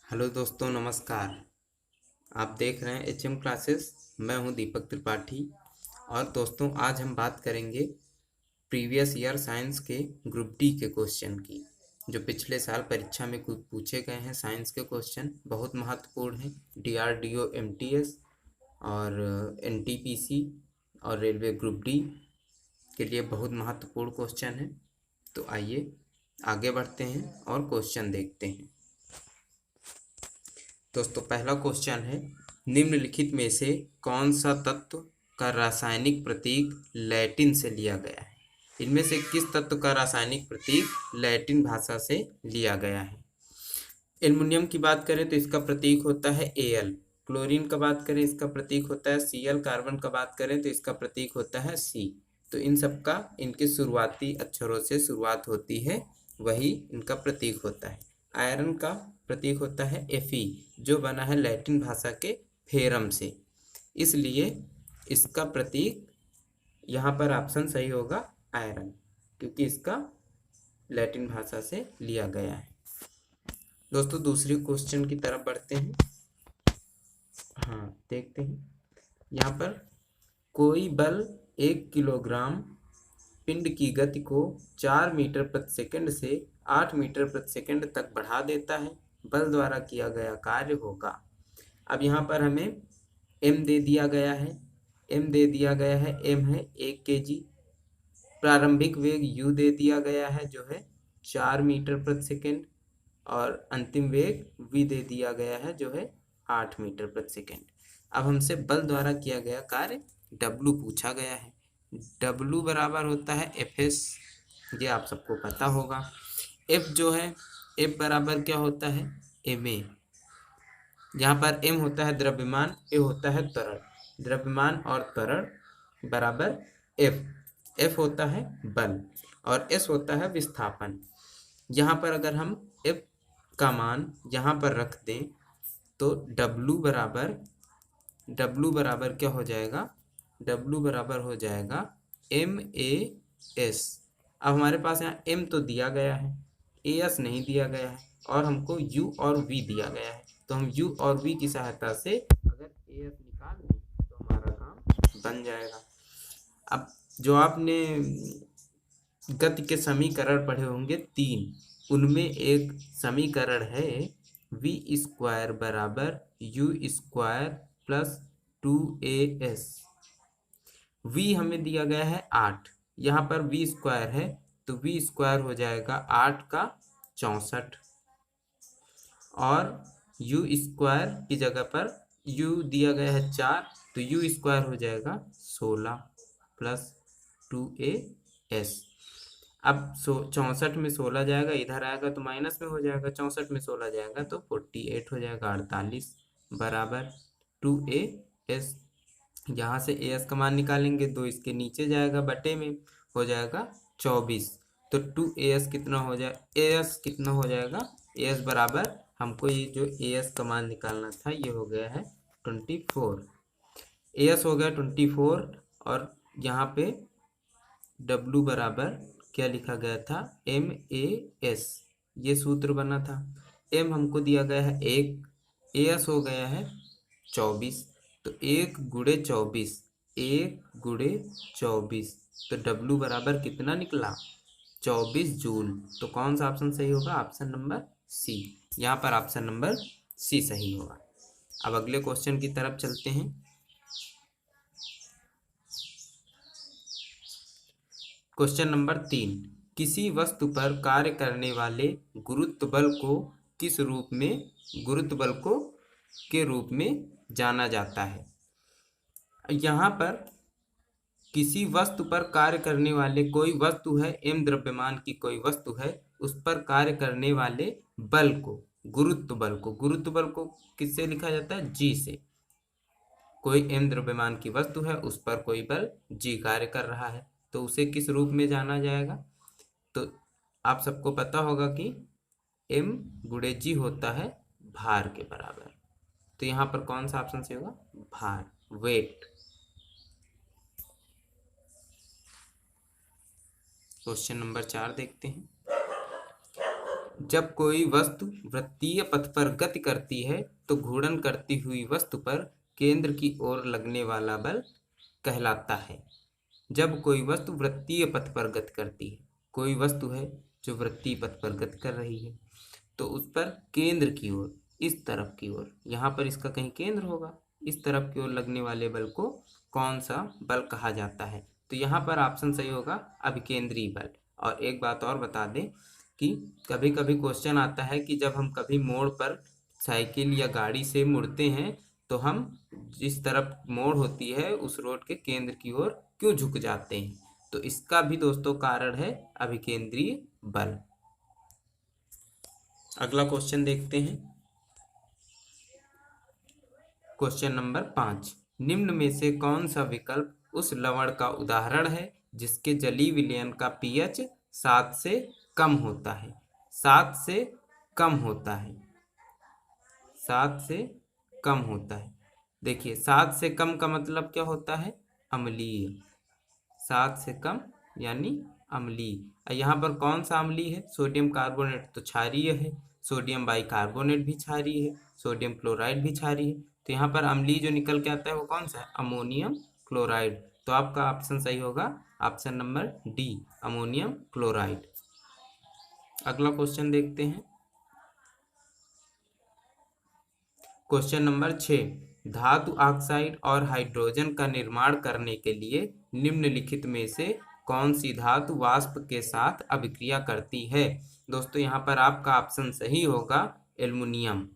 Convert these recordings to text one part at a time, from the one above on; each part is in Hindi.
हेलो दोस्तों, नमस्कार। आप देख रहे हैं एचएम क्लासेस। मैं हूं दीपक त्रिपाठी। और दोस्तों, आज हम बात करेंगे प्रीवियस ईयर साइंस के ग्रुप डी के क्वेश्चन की, जो पिछले साल परीक्षा में कुछ पूछे गए हैं। साइंस के क्वेश्चन बहुत महत्वपूर्ण हैं। डीआरडीओ, एमटीएस और एनटीपीसी और रेलवे ग्रुप डी के लिए बहुत महत्वपूर्ण क्वेश्चन है। तो आइए आगे बढ़ते हैं और क्वेश्चन देखते हैं। दोस्तों, पहला क्वेश्चन है, निम्नलिखित में से कौन सा तत्व का रासायनिक प्रतीक लैटिन से लिया गया है? इनमें से किस तत्व का रासायनिक प्रतीक लैटिन भाषा से लिया गया है? एल्युमिनियम की बात करें तो इसका प्रतीक होता है Al। क्लोरीन का बात करें इसका प्रतीक होता है Cl। कार्बन का बात करें तो इसका प्रतीक होता है C। तो इन सब का इनके शुरुआती अक्षरों से शुरुआत होती है, वही इनका प्रतीक होता है। आयरन का प्रतीक होता है Fe, जो बना है लैटिन भाषा के फेरम से, इसलिए इसका प्रतीक यहाँ पर ऑप्शन सही होगा आयरन, क्योंकि इसका लैटिन भाषा से लिया गया है। दोस्तों, दूसरी क्वेश्चन की तरफ बढ़ते हैं। हाँ, देखते हैं यहाँ पर, कोई बल 1 किलोग्राम पिंड की गति को 4 मीटर प्रति सेकंड से 8 मीटर प्रति सेकंड तक बढ़ा देता है। बल द्वारा किया गया कार्य होगा। अब यहाँ पर हमें m दे दिया गया है। m है 1 kg। प्रारंभिक वेग u दे दिया गया है, जो है 4 मीटर प्रति सेकंड। और अंतिम वेग v दे दिया गया है, जो है 8 मीटर प्रति सेकंड। अब हमसे बल द्वारा किया गया कार्य W पूछा गया है। W बराबर होता है Fs, ये आप सबको पता होगा। F जो है, F बराबर क्या होता है ma। यहाँ पर m होता है द्रव्यमान, a होता है त्वरण। द्रव्यमान और त्वरण बराबर F। F होता है बल और S होता है विस्थापन। यहाँ पर अगर हम F का मान यहाँ पर रख दें तो W बराबर क्या हो जाएगा? W बराबर हो जाएगा MAS। अब हमारे पास यहाँ M तो दिया गया है, AS नहीं दिया गया है, और हमको U और V दिया गया है। तो हम U और V की सहायता से अगर AS निकाल लें तो हमारा काम बन जाएगा। अब जो आपने गति के समीकरण पढ़े होंगे 3, उनमें एक समीकरण है v² बराबर u² प्लस 2as। v हमें दिया गया है 8, यहाँ पर v² है तो v² हो जाएगा 8 का 64, और u² की जगह पर u दिया गया है 4, तो u² हो जाएगा 16 प्लस 2as। अब 64 में 16 जाएगा, इधर आएगा तो माइनस में हो जाएगा। 64 में 16 जाएगा तो 48 हो जाएगा, 48 बराबर 2as। यहाँ से as का मान निकालेंगे, 2 इसके नीचे जाएगा, बटे में हो जाएगा 24। तो 2as कितना हो जाए, as कितना हो जाएगा? as बराबर, हमको ये जो as का मान निकालना था ये हो गया है 24। as हो गया 24, और यहाँ पे W बराबर क्या लिखा गया था? MAS, ये सूत्र बना था। M हमको दिया गया है 1, AS हो गया है 24, तो 1 गुणे 24, 1 गुणे 24, तो W बराबर कितना निकला? 24 जूल। तो कौन सा ऑप्शन सही होगा? Option number C। यहाँ पर ऑप्शन नंबर C सही होगा। अब अगले क्वेश्चन की तरफ चलते हैं। क्वेश्चन नंबर 3, किसी वस्तु पर कार्य करने वाले गुरुत्व बल को किस रूप में, गुरुत्व बल को के रूप में जाना जाता है? यहाँ पर किसी वस्तु पर कार्य करने वाले, कोई वस्तु है m द्रव्यमान की, कोई वस्तु है, उस पर कार्य करने वाले बल को, गुरुत्व बल को किससे लिखा जाता है? G से। कोई m द्रव्यमान की वस्तु है, उस पर कोई बल G कार्य कर रहा है, तो उसे किस रूप में जाना जाएगा? तो आप सबको पता होगा कि m गुणे G होता है भार के बराबर। तो यहाँ पर कौन सा ऑप्शन से होगा? भार, वेट। क्वेश्चन नंबर 4 देखते हैं। जब कोई वस्तु वृत्तीय पथ पर गति करती है तो घूर्णन करती हुई वस्तु पर केंद्र की ओर लगने वाला बल कहलाता है। जब कोई वस्तु वृत्तीय पथ पर गति करती है, कोई वस्तु है जो वृत्तीय पथ पर गति कर रही है, तो उस पर केंद्र की ओर, इस तरफ की ओर, यहाँ पर इसका कहीं केंद्र होगा, इस तरफ की ओर लगने वाले बल को कौन सा बल कहा जाता है? तो यहाँ पर ऑप्शन सही होगा अभिकेंद्रीय बल। और एक बात और बता दें कि कभी कभी क्वेश्चन आता है कि जब हम कभी मोड़ पर साइकिल या गाड़ी से मुड़ते हैं तो हम जिस तरफ मोड़ होती है उस रोड के केंद्र की ओर क्यों झुक जाते हैं? तो इसका भी दोस्तों कारण है अभिकेंद्रीय बल। अगला क्वेश्चन देखते हैं। क्वेश्चन नंबर 5, निम्न में से कौन सा विकल्प उस लवण का उदाहरण है जिसके जलीय विलयन का पीएच 7 से कम होता है? 7 से कम होता है, 7 से कम होता है। देखिए 7 से कम का मतलब क्या होता है? अम्लीय। 7 से कम यानी अम्लीय। यहाँ पर कौन सा अम्लीय है? सोडियम कार्बोनेट तो क्षारीय है, सोडियम बाइकार्बोनेट भी क्षारीय है, सोडियम क्लोराइड भी क्षारीय है। तो यहाँ पर अम्लीय जो निकल के आता है वो कौन सा है? Ammonium chloride. तो आपका ऑप्शन सही होगा option number D, ammonium chloride. अगला क्वेश्चन देखते हैं। क्वेश्चन नंबर 6, धातु ऑक्साइड और हाइड्रोजन का निर्माण करने के लिए निम्नलिखित में से कौन सी धातु वाष्प के साथ अभिक्रिया करती है? दोस्तों यहाँ पर आपका ऑप्शन सही होगा एल्युमिनियम।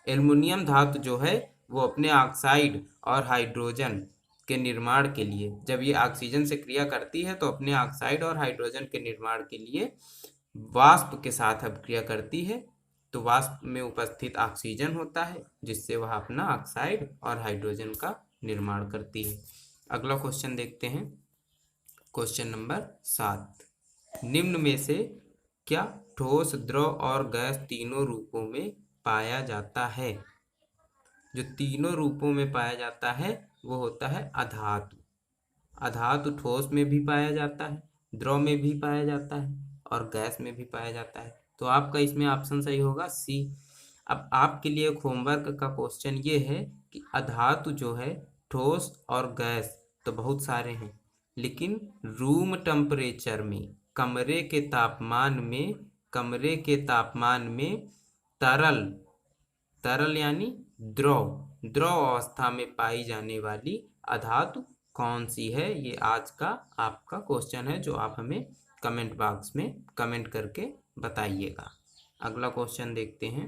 एल्युमिनियम धातु जो है वो अपने ऑक्साइड और हाइड्रोजन के निर्माण के लिए, जब ये ऑक्सीजन से क्रिया करती है तो अपने ऑक्साइड और हाइड्रोजन के निर्माण के लिए वाष्प के साथ अभिक्रिया करती है। तो वाष्प में उपस्थित ऑक्सीजन होता है जिससे वह अपना ऑक्साइड और हाइड्रोजन का निर्माण करती है। अगला क्वेश्चन देखते हैं। क्वेश्चन नंबर 7, निम्न में से क्या ठोस, द्रव और गैस तीनों रूपों में पाया जाता है? जो तीनों रूपों में पाया जाता है वो होता है अधातु। अधातु ठोस में भी पाया जाता है, द्रव में भी पाया जाता है और गैस में भी पाया जाता है। तो आपका इसमें ऑप्शन सही होगा सी। अब आपके लिए एक होमवर्क का क्वेश्चन ये है कि अधातु जो है, ठोस और गैस तो बहुत सारे हैं, लेकिन रूम टेम्परेचर में, कमरे के तापमान में, कमरे के तापमान में तरल, तरल यानी द्रव, द्रव अवस्था में पाई जाने वाली अधातु कौन सी है? ये आज का आपका क्वेश्चन है जो आप हमें कमेंट बॉक्स में कमेंट करके बताइएगा। अगला क्वेश्चन देखते हैं।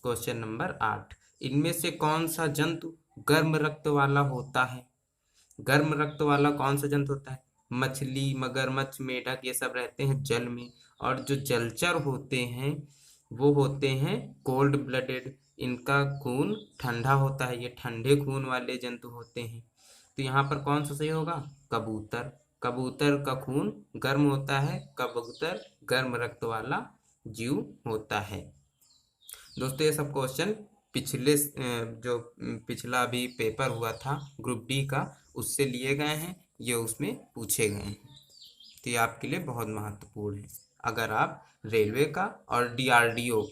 क्वेश्चन नंबर 8, इनमें से कौन सा जंतु गर्म रक्त वाला होता है? गर्म रक्त वाला कौन सा जंतु होता है? मछली, मगरमच्छ, मेढक ये सब रहते हैं जल में, और जो जलचर होते हैं वो होते हैं कोल्ड ब्लडेड। इनका खून ठंडा होता है, ये ठंडे खून वाले जंतु होते हैं। तो यहाँ पर कौन सा सही होगा? कबूतर। कबूतर का खून गर्म होता है, कबूतर गर्म रक्त वाला जीव होता है। दोस्तों ये सब क्वेश्चन पिछले जो पिछला भी पेपर हुआ था ग्रुप डी का, उससे लिए गए हैं, ये उसमें पूछे गए हैं। तो ये आपके लिए बहुत महत्वपूर्ण है। अगर आप रेलवे का और डीआरडीओ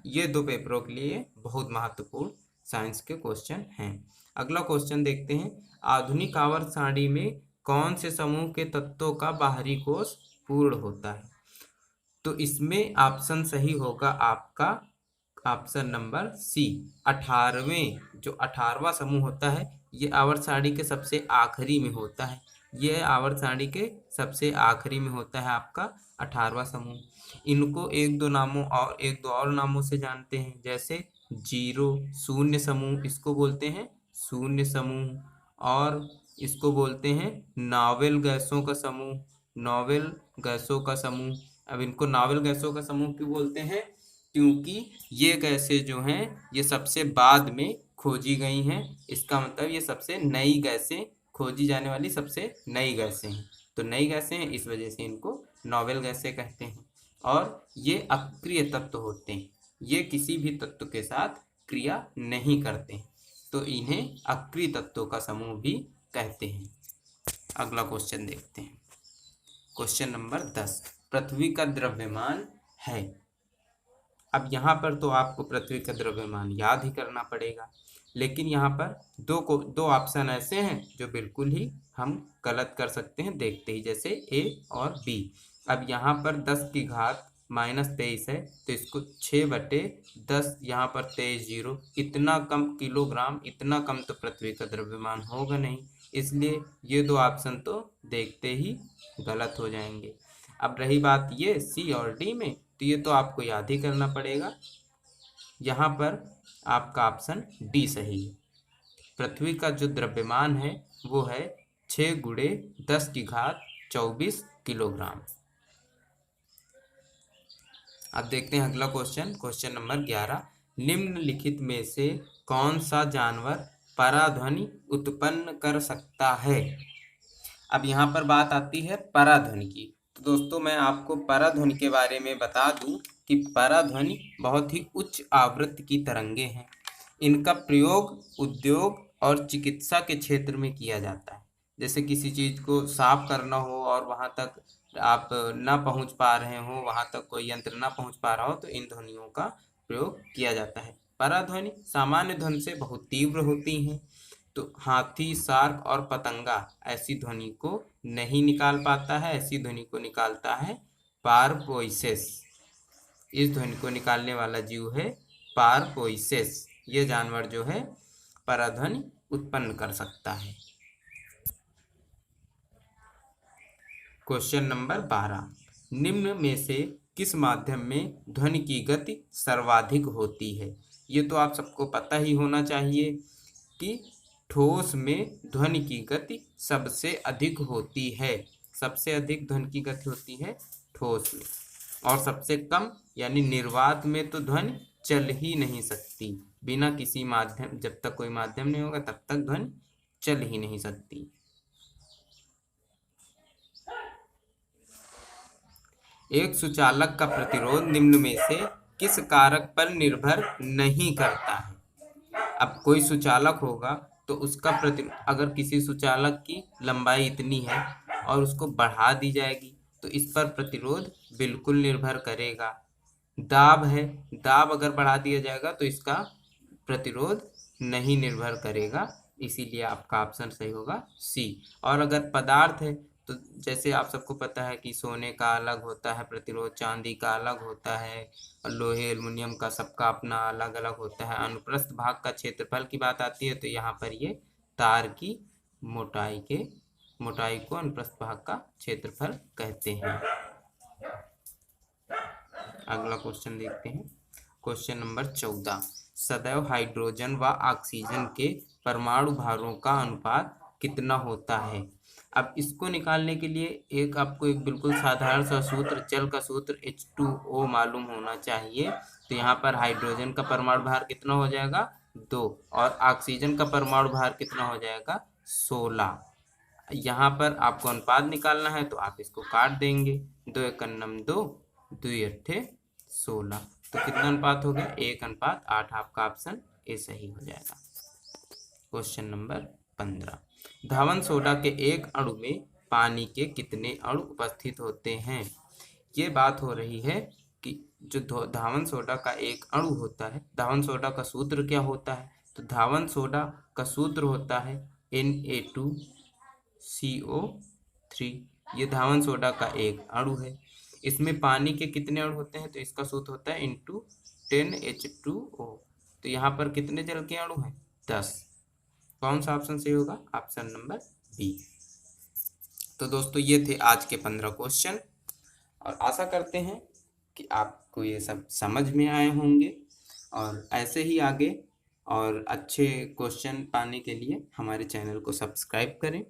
ये दो पेपरों के लिए बहुत महत्वपूर्ण साइंस के क्वेश्चन हैं। अगला क्वेश्चन देखते हैं। आधुनिक आवर्त सारणी में कौन से समूह के तत्वों का बाहरी कोश पूर्ण होता है? तो इसमें ऑप्शन सही होगा आपका ऑप्शन नंबर सी, 18वें। जो 18वां समूह होता है ये आवर्त सारणी के सबसे आखिरी में होता है। ये आवर्त सारणी के सबसे आखिरी में होता है आपका 18वां समूह। इनको एक दो नामों से जानते हैं, जैसे जीरो, शून्य समूह, इसको बोलते हैं शून्य समूह, और इसको बोलते हैं नावेल गैसों का समूह, नावेल गैसों का समूह। अब इनको नावेल गैसों का समूह क्यों बोलते हैं? क्योंकि ये गैसें जो हैं ये सबसे बाद में खोजी गई हैं। इसका मतलब ये सबसे नई गैसें, खोजी जाने वाली सबसे नई गैसें हैं। तो नई गैसें हैं, इस वजह से इनको नोवेल गैसें कहते हैं। और ये अक्रिय तत्व होते हैं, ये किसी भी तत्व के साथ क्रिया नहीं करते हैं, तो इन्हें अक्रिय तत्वों का समूह भी कहते हैं। अगला क्वेश्चन देखते हैं। क्वेश्चन नंबर 10, पृथ्वी का द्रव्यमान है अब यहाँ पर तो आपको पृथ्वी का द्रव्यमान याद ही करना पड़ेगा, लेकिन यहाँ पर दो ऑप्शन ऐसे हैं जो बिल्कुल ही हम गलत कर सकते हैं देखते ही, जैसे ए और बी। अब यहाँ पर 10 की घात -23 है, तो इसको 6/10, यहाँ पर 23 जीरो, इतना कम किलोग्राम, इतना कम तो पृथ्वी का द्रव्यमान होगा नहीं, इसलिए ये दो ऑप्शन तो देखते ही गलत हो जाएंगे। अब रही बात ये सी और डी में, तो ये तो आपको याद ही करना पड़ेगा। यहाँ पर आपका ऑप्शन डी सही है। पृथ्वी का जो द्रव्यमान है वो है 6×10⁻24 किलोग्राम। अब देखते हैं अगला क्वेश्चन नंबर 11। निम्नलिखित में से कौन सा जानवर पराध्वनि उत्पन्न कर सकता है? अब यहाँ पर बात आती है पराध्वनि की। तो दोस्तों मैं आपको पराध्वनि के बारे में बता दूं कि पराध्वनि बहुत ही उच्च आवृत्ति की तरंगे हैं। इनका प्रयोग उद्योग और चिकित्सा के क्षेत्र में किया जाता है। जैसे किसी चीज़ को साफ करना हो और वहाँ तक आप ना पहुँच पा रहे हो, वहाँ तक कोई यंत्र ना पहुँच पा रहा हो, तो इन ध्वनियों का प्रयोग किया जाता है। पराध्वनि सामान्य ध्वनि से बहुत तीव्र होती हैं, तो हाथी, शार्क और पतंगा ऐसी ध्वनि को नहीं निकाल पाता है। ऐसी ध्वनि को निकालता है पारपोइसेस। इस ध्वनि को निकालने वाला जीव है पारपोइसेस। ये जानवर जो है पराध्वनि उत्पन्न कर सकता है। Question number 12। निम्न में से किस माध्यम में ध्वनि की गति सर्वाधिक होती है? ये तो आप सबको पता ही होना चाहिए कि ठोस में ध्वनि की गति सबसे अधिक होती है। सबसे अधिक ध्वनि की गति होती है ठोस में, और सबसे कम यानी निर्वात में तो ध्वनि चल ही नहीं सकती। बिना किसी माध्यम, जब तक कोई माध्यम नहीं होगा तब तक ध्वनि चल ही नहीं सकती। एक सुचालक का प्रतिरोध निम्न में से किस कारक पर निर्भर नहीं करता है? अब कोई सुचालक होगा तो उसका अगर किसी सुचालक की लंबाई इतनी है और उसको बढ़ा दी जाएगी तो इस पर प्रतिरोध बिल्कुल निर्भर करेगा। दाब है, दाब अगर बढ़ा दिया जाएगा तो इसका प्रतिरोध नहीं निर्भर करेगा, इसीलिए आपका ऑप्शन सही होगा सी। और अगर पदार्थ है तो जैसे आप सबको पता है कि सोने का अलग होता है प्रतिरोध, चांदी का अलग होता है, और लोहे एल्युमिनियम का सबका अपना अलग अलग होता है। अनुप्रस्थ भाग का क्षेत्रफल की बात आती है तो यहाँ पर ये तार की मोटाई को अनुप्रस्थ भाग का क्षेत्रफल कहते हैं। अगला क्वेश्चन देखते हैं। Question number 14। सदैव हाइड्रोजन व ऑक्सीजन के परमाणु भारों का अनुपात कितना होता है? अब इसको निकालने के लिए आपको एक बिल्कुल साधारण सा सूत्र, जल का सूत्र H2O मालूम होना चाहिए। तो यहाँ पर हाइड्रोजन का परमाणु भार कितना हो जाएगा 2, और ऑक्सीजन का परमाणु भार कितना हो जाएगा 16। यहाँ पर आपको अनुपात निकालना है तो आप इसको काट देंगे, 2 × 2, 2 × 16, तो कितना अनुपात हो गया 1:8। आपका ऑप्शन ए सही हो जाएगा। Question number 15। धावन सोडा के एक अणु में पानी के कितने अणु उपस्थित होते हैं? ये बात हो रही है कि जो धावन सोडा का एक अणु होता है, धावन सोडा का सूत्र क्या होता है? तो धावन सोडा का सूत्र होता है Na2CO3। ये धावन सोडा का एक अणु है। इसमें पानी के कितने अणु होते हैं? तो इसका सूत्र होता है × 10H2O। तो यहाँ पर कितने जल के अणु हैं 10। कौन सा ऑप्शन सही होगा? Option number B. तो दोस्तों ये थे आज के 15 क्वेश्चन, और आशा करते हैं कि आपको ये सब समझ में आए होंगे, और ऐसे ही आगे और अच्छे क्वेश्चन पाने के लिए हमारे चैनल को सब्सक्राइब करें।